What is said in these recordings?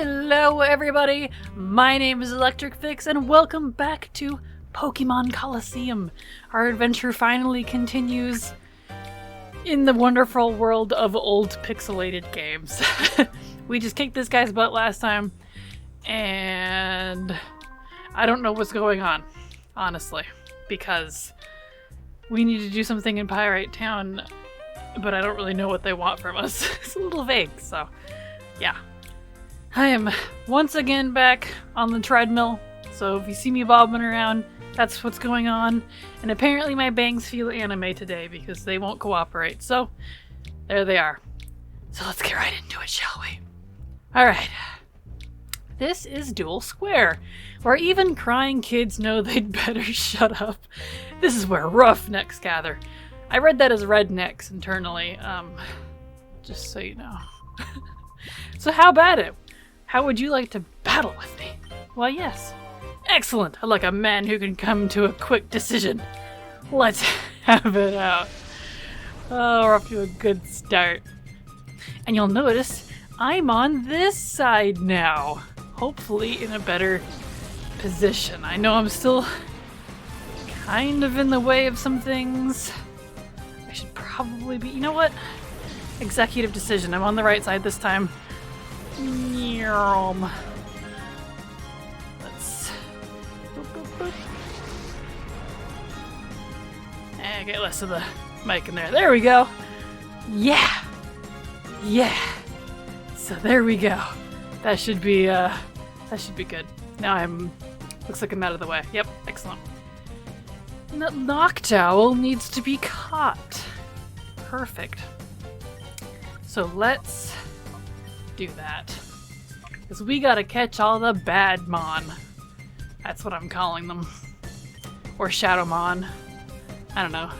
Hello everybody, my name is Electric Fix and welcome back to Pokemon Colosseum. Our adventure finally continues in the wonderful world of old pixelated games. We just kicked this guy's butt last time and I don't know what's going on, honestly, because we need to do something in Pyrite Town, but I don't really know what they want from us. It's a little vague, so yeah. I am once again back on the treadmill, so if you see me bobbing around, that's what's going on. And apparently my bangs feel anime today because they won't cooperate, so there they are. So let's get right into it, shall we? Alright. This is Dual Square, where even crying kids know they'd better shut up. This is where roughnecks gather. I read that as rednecks internally, just so you know. So how about it? How would you like to battle with me? Why, yes. Excellent! I like a man who can come to a quick decision. Let's have it out. Oh, we're off to a good start. And you'll notice I'm on this side now. Hopefully in a better position. I know I'm still kind of in the way of some things. I should probably be... You know what? Executive decision. I'm on the right side this time. Let's get less of the mic in there. There we go. Yeah. So there we go. That should be good. Now looks like I'm out of the way. Yep, excellent. And that Noctowl needs to be caught. Perfect. So let's do that. Because we gotta catch all the bad Mon. That's what I'm calling them. Or Shadowmon. I don't know.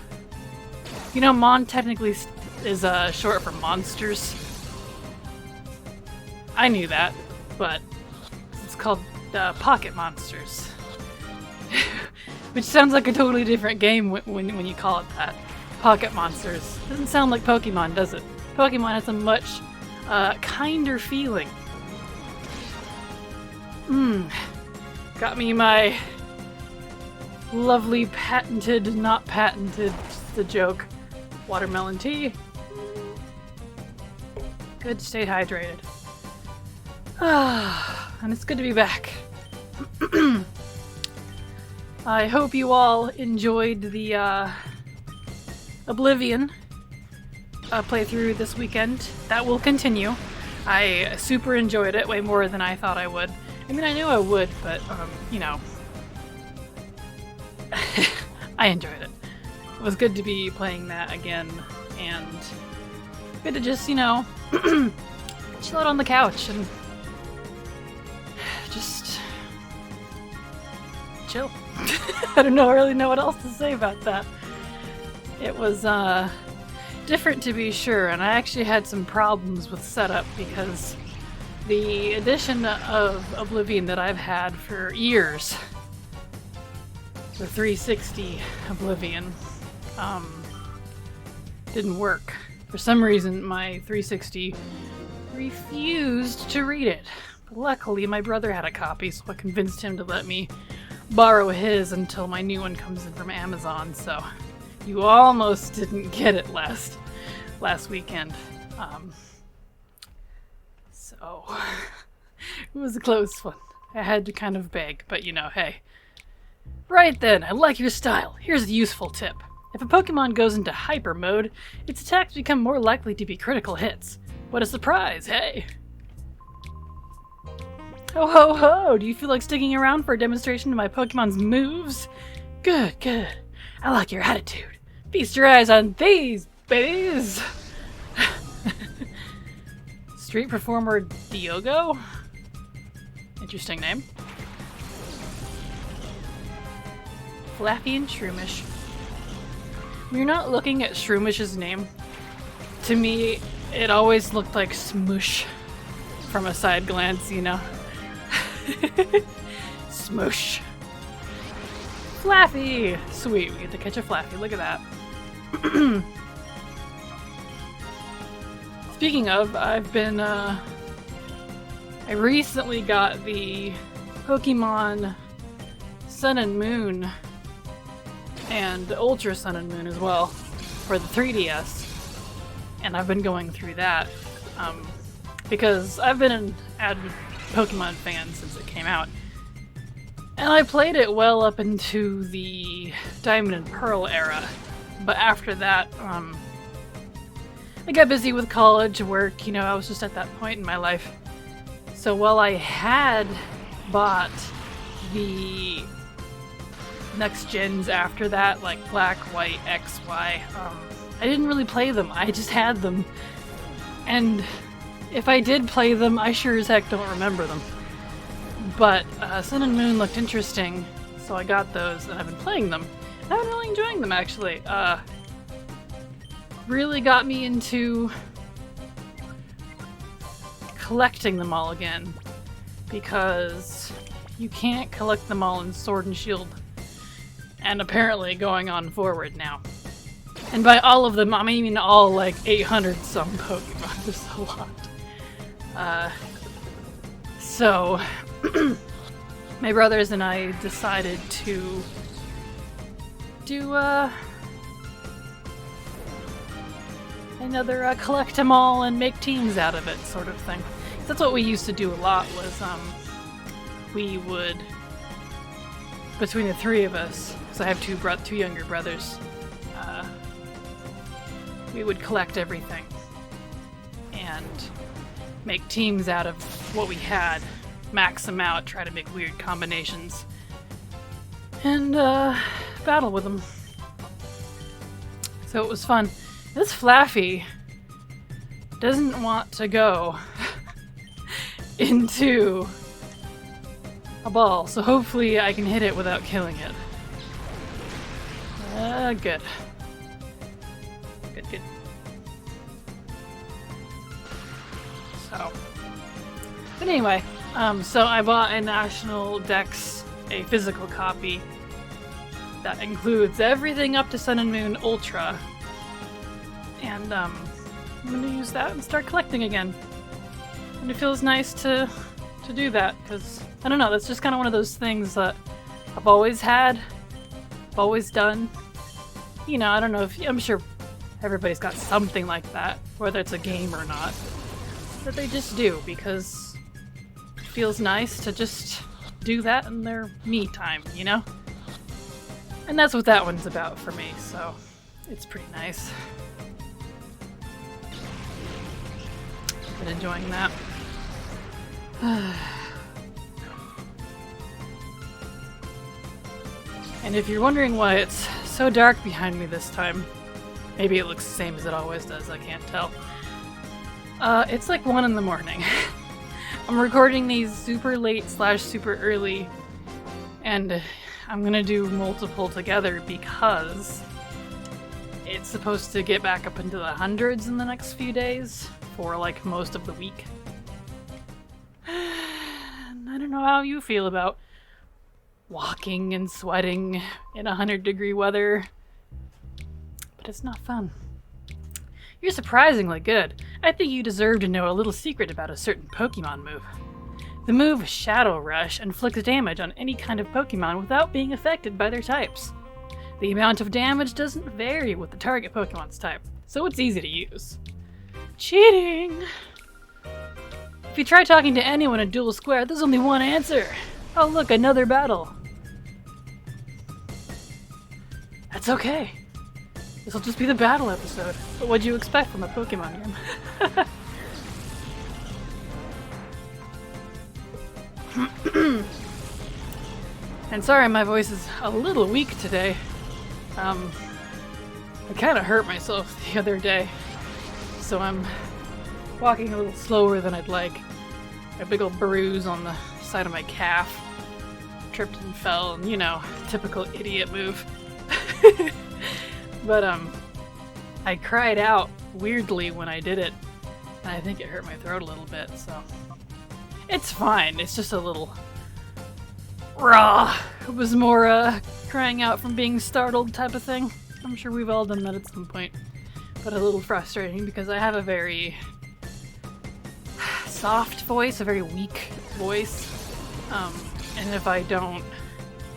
You know, Mon technically is short for monsters. I knew that, but it's called Pocket Monsters. Which sounds like a totally different game when you call it that. Pocket Monsters. Doesn't sound like Pokemon, does it? Pokemon has a much kinder feeling. Got me my lovely patented, not patented, just a joke, watermelon tea. Good, stay hydrated. And it's good to be back. I hope you all enjoyed the Oblivion playthrough this weekend. That will continue. I super enjoyed it, way more than I thought I would. I mean, I knew I would, but, you know. I enjoyed it. It was good to be playing that again, and good to just, you know, chill out on the couch and just chill. I don't really know what else to say about that. It was, different to be sure, and I actually had some problems with setup because the edition of Oblivion that I've had for years, the 360 Oblivion, didn't work. For some reason, my 360 refused to read it. But luckily, my brother had a copy, so I convinced him to let me borrow his until my new one comes in from Amazon, so you almost didn't get it last weekend. So it was a close one. I had to kind of beg, but you know, hey. Right then, I like your style. Here's a useful tip. If a Pokemon goes into hyper mode, its attacks become more likely to be critical hits. What a surprise, hey? Ho ho ho! Do you feel like sticking around for a demonstration of my Pokemon's moves? Good. I like your attitude. Feast your eyes on these, babies! Street performer Diogo? Interesting name. Flaffy and Shroomish. When you're not looking at Shroomish's name, to me, it always looked like Smoosh from a side glance, you know? Smoosh. Flaffy! Sweet, we get to catch a Flaffy, look at that. Speaking of, I've been I recently got the Pokemon Sun and Moon and Ultra Sun and Moon as well for the 3DS, and I've been going through that because I've been an avid Pokemon fan since it came out, and I played it well up into the Diamond and Pearl era, but after that I got busy with college, work, you know, I was just at that point in my life. So while I had bought the next gens after that, like Black, White, X, Y, I didn't really play them. I just had them. And if I did play them, I sure as heck don't remember them. But Sun and Moon looked interesting, so I got those and I've been playing them. And I've been really enjoying them, actually. Really got me into collecting them all again, because you can't collect them all in Sword and Shield, and apparently going on forward now. And by all of them, I mean all like 800 some Pokemon. There's a lot. So my brothers and I decided to do another collect them all and make teams out of it sort of thing. That's what we used to do a lot, was we would, between the three of us, because I have two younger brothers, we would collect everything and make teams out of what we had, max them out, try to make weird combinations, and battle with them. So it was fun. This Flaffy doesn't want to go into a ball, so hopefully I can hit it without killing it. Good. Good. So, but anyway, so I bought a National Dex, a physical copy that includes everything up to Sun and Moon Ultra, and I'm gonna use that and start collecting again. And it feels nice to do that, because, I don't know, that's just kind of one of those things that I've always had, I've always done. You know, I don't know if, I'm sure everybody's got something like that, whether it's a game or not, that they just do, because it feels nice to just do that in their me time, you know? And that's what that one's about for me, so it's pretty nice. Been enjoying that. And if you're wondering why it's so dark behind me this time, maybe it looks the same as it always does, I can't tell. It's like 1 in the morning. I'm recording these super late / super early, and I'm gonna do multiple together because it's supposed to get back up into the hundreds in the next few days for like most of the week. I don't know how you feel about walking and sweating in 100-degree weather, but it's not fun. You're surprisingly good. I think you deserve to know a little secret about a certain Pokemon move. The move Shadow Rush inflicts damage on any kind of Pokemon without being affected by their types. The amount of damage doesn't vary with the target Pokemon's type, so it's easy to use. Cheating! If you try talking to anyone in Duel Square, there's only one answer. Oh look, another battle. That's okay. This'll just be the battle episode. But what'd you expect from a Pokemon game? And sorry, my voice is a little weak today. I kind of hurt myself the other day, so I'm walking a little slower than I'd like. A big old bruise on the side of my calf. Tripped and fell, and, you know, typical idiot move. But I cried out weirdly when I did it, and I think it hurt my throat a little bit, so it's fine. It's just a little raw. It was more crying out from being startled type of thing. I'm sure we've all done that at some point, but a little frustrating because I have a very soft voice, a very weak voice. And if I don't,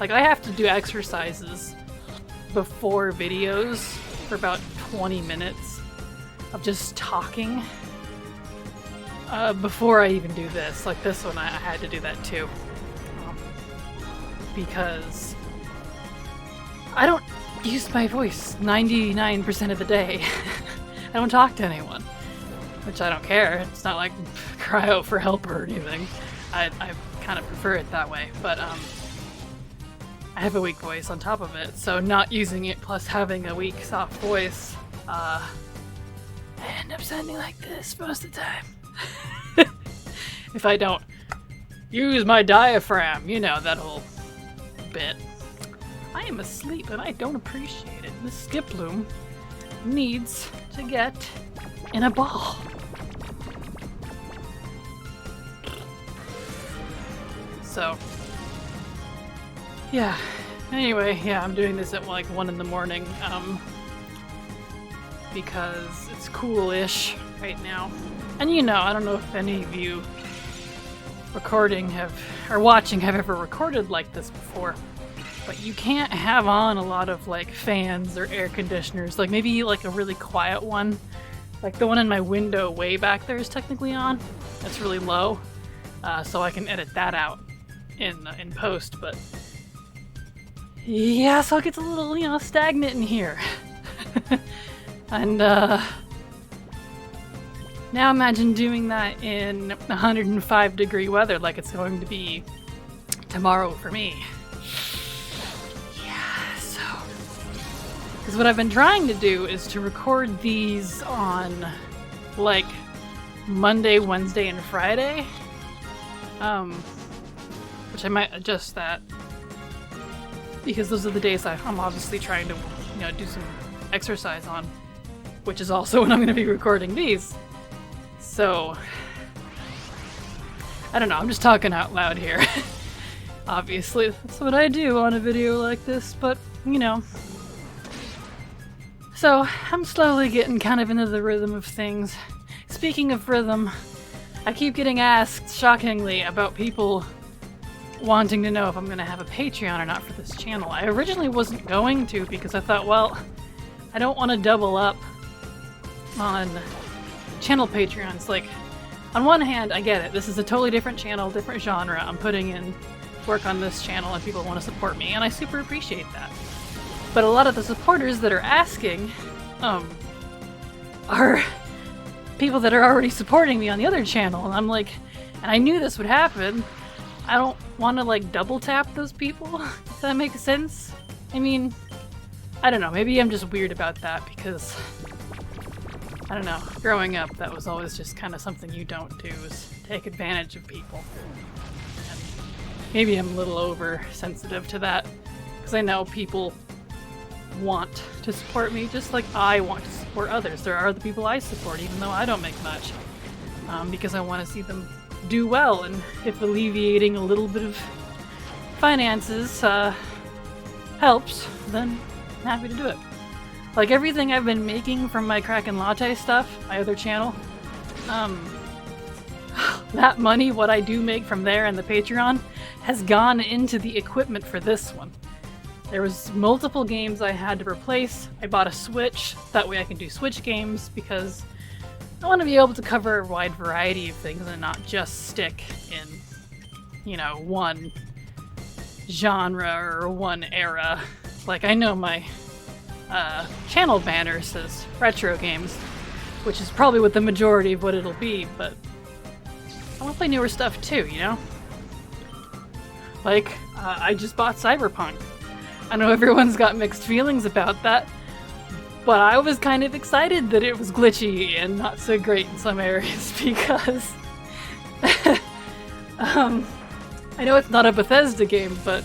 like, I have to do exercises before videos for about 20 minutes of just talking before I even do this. Like this one, I had to do that too. Because I don't use my voice 99% of the day. I don't talk to anyone, which I don't care. It's not like cry out for help or anything. I kind of prefer it that way, but I have a weak voice on top of it, so not using it plus having a weak, soft voice, I end up sounding like this most of the time. If I don't use my diaphragm, you know, that whole bit. I am asleep and I don't appreciate it. This Skiploom needs to get in a ball. So, yeah. Anyway, yeah, I'm doing this at like 1 in the morning, because it's cool-ish right now. And you know, I don't know if any of you watching have ever recorded like this before, but you can't have on a lot of like fans or air conditioners. Like maybe like a really quiet one, like the one in my window way back there is technically on. It's really low, so I can edit that out in post. But yeah, so it gets a little, you know, stagnant in here. And now imagine doing that in 105 degree weather like it's going to be tomorrow for me. Yeah, so... because what I've been trying to do is to record these on, like, Monday, Wednesday, and Friday. Which I might adjust that. Because those are the days I'm obviously trying to, you know, do some exercise on. Which is also when I'm going to be recording these. So, I don't know, I'm just talking out loud here. Obviously, that's what I do on a video like this, but, you know. So, I'm slowly getting kind of into the rhythm of things. Speaking of rhythm, I keep getting asked, shockingly, about people wanting to know if I'm going to have a Patreon or not for this channel. I originally wasn't going to because I thought, well, I don't want to double up on channel Patreons. Like, on one hand, I get it. This is a totally different channel, different genre. I'm putting in work on this channel and people want to support me, and I super appreciate that. But a lot of the supporters that are asking are people that are already supporting me on the other channel, and I'm like, and I knew this would happen. I don't want to, like, double tap those people, if that makes sense. I mean, I don't know, maybe I'm just weird about that because, I don't know, growing up that was always just kind of something you don't do, is take advantage of people. And maybe I'm a little oversensitive to that, because I know people want to support me just like I want to support others. There are other people I support even though I don't make much, because I want to see them do well, and if alleviating a little bit of finances helps, then I'm happy to do it. Like everything I've been making from my Kraken Latte stuff, my other channel, that money, what I do make from there and the Patreon, has gone into the equipment for this one. There was multiple games I had to replace. I bought a Switch, that way I can do Switch games, because I want to be able to cover a wide variety of things and not just stick in, you know, one genre or one era. Like, I know my channel banner says retro games, which is probably what the majority of what it'll be, but I want to play newer stuff too, you know? Like, I just bought Cyberpunk. I know everyone's got mixed feelings about that, but I was kind of excited that it was glitchy and not so great in some areas because I know it's not a Bethesda game, but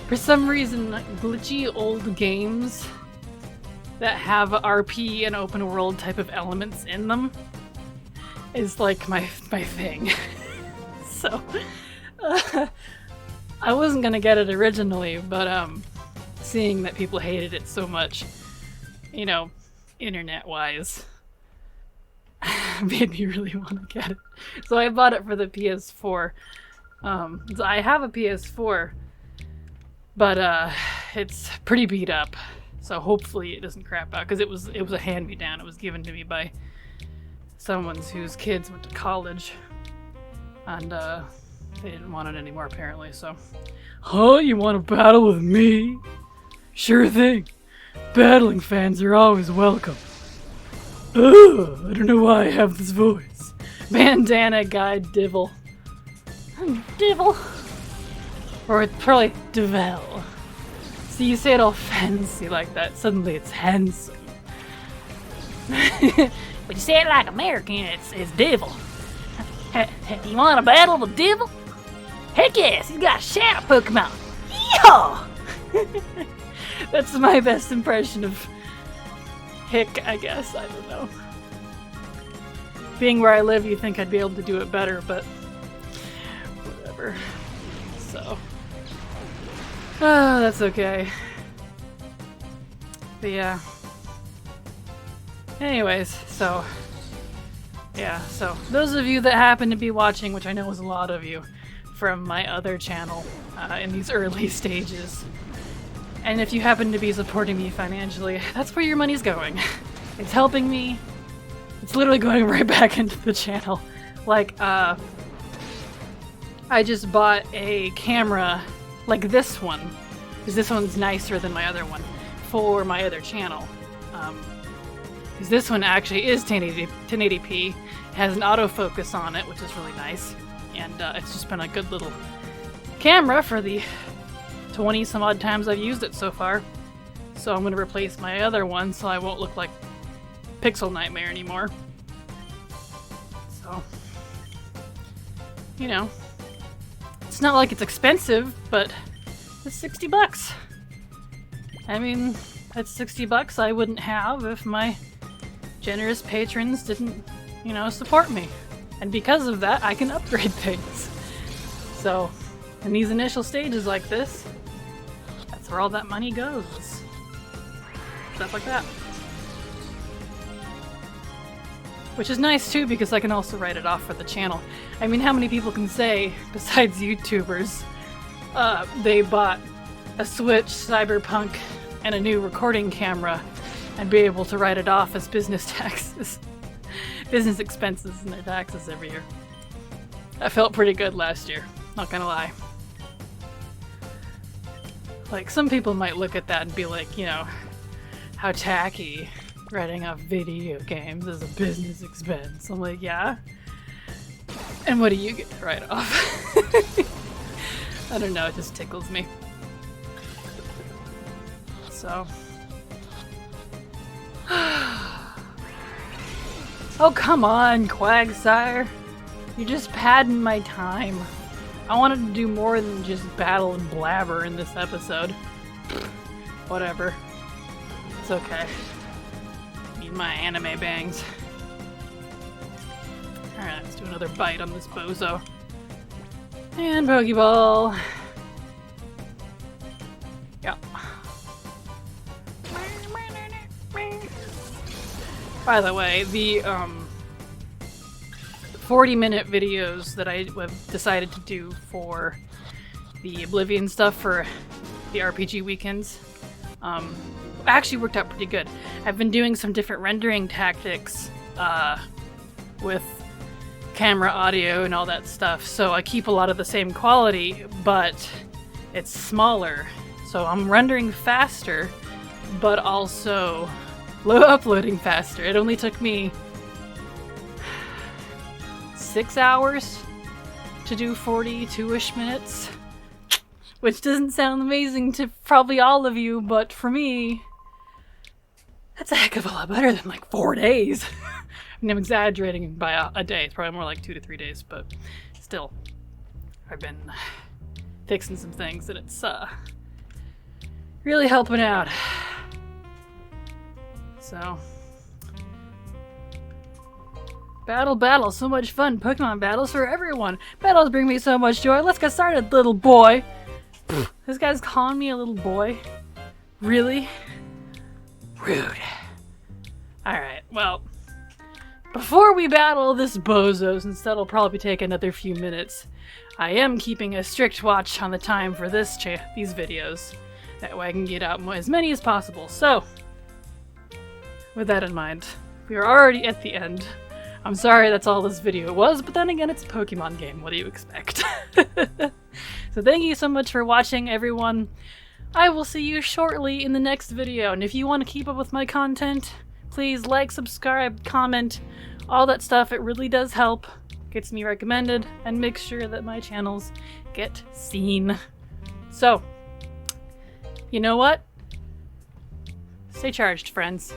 for some reason glitchy old games that have RP and open world type of elements in them is like my thing. So I wasn't gonna get it originally, but seeing that people hated it so much, you know, internet-wise, made me really want to get it. So I bought it for the PS4. So I have a PS4, but it's pretty beat up. So hopefully it doesn't crap out, because it was a hand-me-down. It was given to me by someone whose kids went to college, and they didn't want it anymore apparently. So, you want to battle with me? Sure thing. Battling fans are always welcome. Ugh, I don't know why I have this voice. Bandana guy Divil. Divil. Or it's probably Devel. So you say it all fancy like that, suddenly it's handsome. But you say it like American, it's Divil. You want to battle with Divil? Heck yes, he's got a shadow Pokemon. Yeehaw! That's my best impression of Hick, I guess. I don't know. Being where I live, you'd think I'd be able to do it better, but whatever. So, that's okay. But yeah. Anyways, so yeah, so those of you that happen to be watching, which I know is a lot of you, from my other channel in these early stages, and if you happen to be supporting me financially, that's where your money's going. It's helping me. It's literally going right back into the channel. Like, I just bought a camera like this one, because this one's nicer than my other one, for my other channel. Because this one actually is 1080p, has an autofocus on it, which is really nice, and it's just been a good little camera for the 20 some odd times I've used it so far. So I'm going to replace my other one so I won't look like Pixel Nightmare anymore. So, you know, it's not like it's expensive, but it's 60 bucks. I mean, that's 60 bucks I wouldn't have if my generous patrons didn't, you know, support me. And because of that, I can upgrade things. So, in these initial stages like this, that's where all that money goes. Stuff like that. Which is nice too, because I can also write it off for the channel. I mean, how many people can say, besides YouTubers, they bought a Switch, Cyberpunk, and a new recording camera and be able to write it off as business taxes. Business expenses in their taxes every year. That felt pretty good last year, not gonna lie. Like, some people might look at that and be like, you know, how tacky, writing off video games as a business expense. I'm like, yeah? And what do you get to write off? I don't know, it just tickles me. So. Oh, come on, Quagsire. You're just padding my time. I wanted to do more than just battle and blabber in this episode. Whatever. It's okay. Need my anime bangs. Alright, let's do another bite on this bozo. And Pokeball. Yeah. By the way, the 40-minute videos that I have decided to do for the Oblivion stuff for the RPG weekends actually worked out pretty good. I've been doing some different rendering tactics with camera, audio, and all that stuff, so I keep a lot of the same quality, but it's smaller. So I'm rendering faster, but also uploading faster. It only took me 6 hours to do 42-ish minutes, which doesn't sound amazing to probably all of you, but for me, that's a heck of a lot better than like 4 days. I mean, I'm exaggerating by a day. It's probably more like 2 to 3 days, but still, I've been fixing some things and it's really helping out. So, battle, so much fun. Pokemon battles for everyone. Battles bring me so much joy. Let's get started, little boy. This guy's calling me a little boy. Really? Rude. Alright, well, before we battle this bozo, since that'll probably take another few minutes, I am keeping a strict watch on the time for these videos. That way I can get out as many as possible. So, with that in mind, we are already at the end. I'm sorry that's all this video was, but then again, it's a Pokemon game. What do you expect? So thank you so much for watching, everyone. I will see you shortly in the next video, and if you want to keep up with my content, please like, subscribe, comment, all that stuff. It really does help. Gets me recommended, and makes sure that my channels get seen. So, you know what? Stay charged, friends.